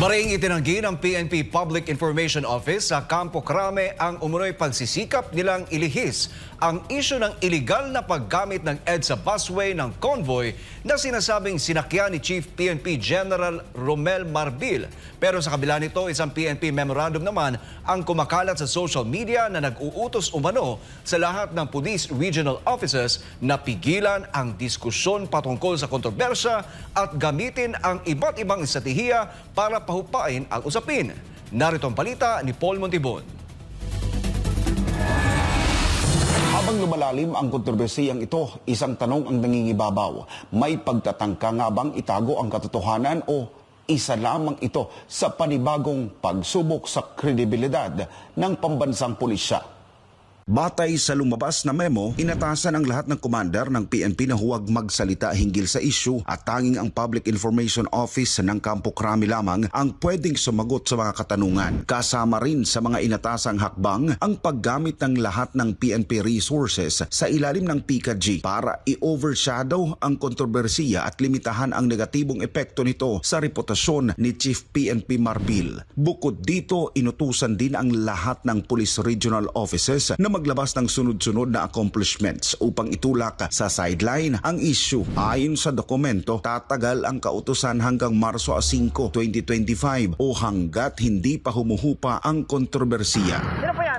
Maring itinanggi ng PNP Public Information Office sa Campo Crame ang umunoy pagsisikap nilang ilihis ang isyu ng iligal na paggamit ng EDSA busway ng convoy na sinasabing sinakyan ni Chief PNP General Romel Marbil. Pero sa kabila nito, isang PNP memorandum naman ang kumakalat sa social media na nag-uutos umano sa lahat ng police regional officers na pigilan ang diskusyon patungkol sa kontrobersya at gamitin ang iba't ibang estratehiya para pahupain ang usapin. Narito ang balita ni Paul Montibon. Habang lumalalim ang kontrobersiyang ito, isang tanong ang nangingibabaw. May pagtatangka nga bang itago ang katotohanan o isa lamang ito sa panibagong pagsubok sa kredibilidad ng pambansang pulisya? Batay sa lumabas na memo, inatasan ang lahat ng commander ng PNP na huwag magsalita hinggil sa issue at tanging ang Public Information Office ng Campo Crame lamang ang pwedeng sumagot sa mga katanungan. Kasama rin sa mga inatasang hakbang ang paggamit ng lahat ng PNP resources sa ilalim ng PICAG para i-overshadow ang kontrobersiya at limitahan ang negatibong epekto nito sa reputasyon ni Chief PNP Marbil. Bukod dito, inutusan din ang lahat ng police regional offices na maglabas ng sunod-sunod na accomplishments upang itulak sa sideline ang issue. Ayon sa dokumento, tatagal ang kautusan hanggang Marso 5, 2025 o hanggat hindi pa humuhupa ang kontrobersiya.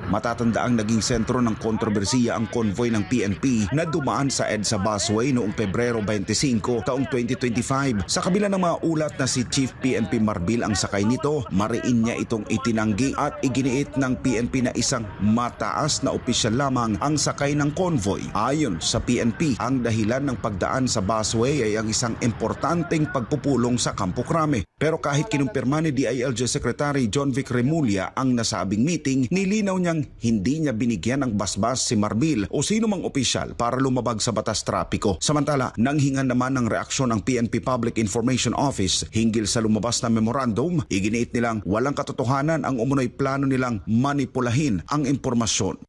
Matatandaang naging sentro ng kontrobersiya ang convoy ng PNP na dumaan sa EDSA busway noong Pebrero 25, taong 2025. Sa kabila ng mga ulat na si Chief PNP Marbil ang sakay nito, mariin niya itong itinanggi at iginiit ng PNP na isang mataas na opisyal lamang ang sakay ng convoy. Ayon sa PNP, ang dahilan ng pagdaan sa busway ay ang isang importanteng pagpupulong sa Campo Crame. Pero kahit kinumpirma ni DILG Secretary John Vic Remulla ang nasabing meeting, nilinaw niyang hindi niya binigyan ng basbas si Marbil o sino mang opisyal para lumabag sa batas trapiko. Samantala, nanghingan naman ng reaksyon ang PNP Public Information Office hinggil sa lumabas na memorandum. Iginiit nilang walang katotohanan ang umunoy plano nilang manipulahin ang impormasyon.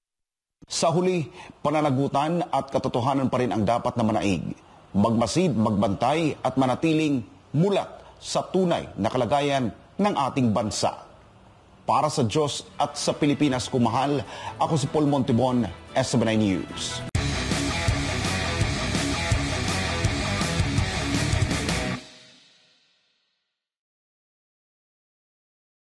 Sa huli, pananagutan at katotohanan pa rin ang dapat na manaig. Magmasid, magbantay at manatiling mulat sa tunay na kalagayan ng ating bansa. Para sa Diyos at sa Pilipinas kumahal, ako si Paul Montibon, SB9 News.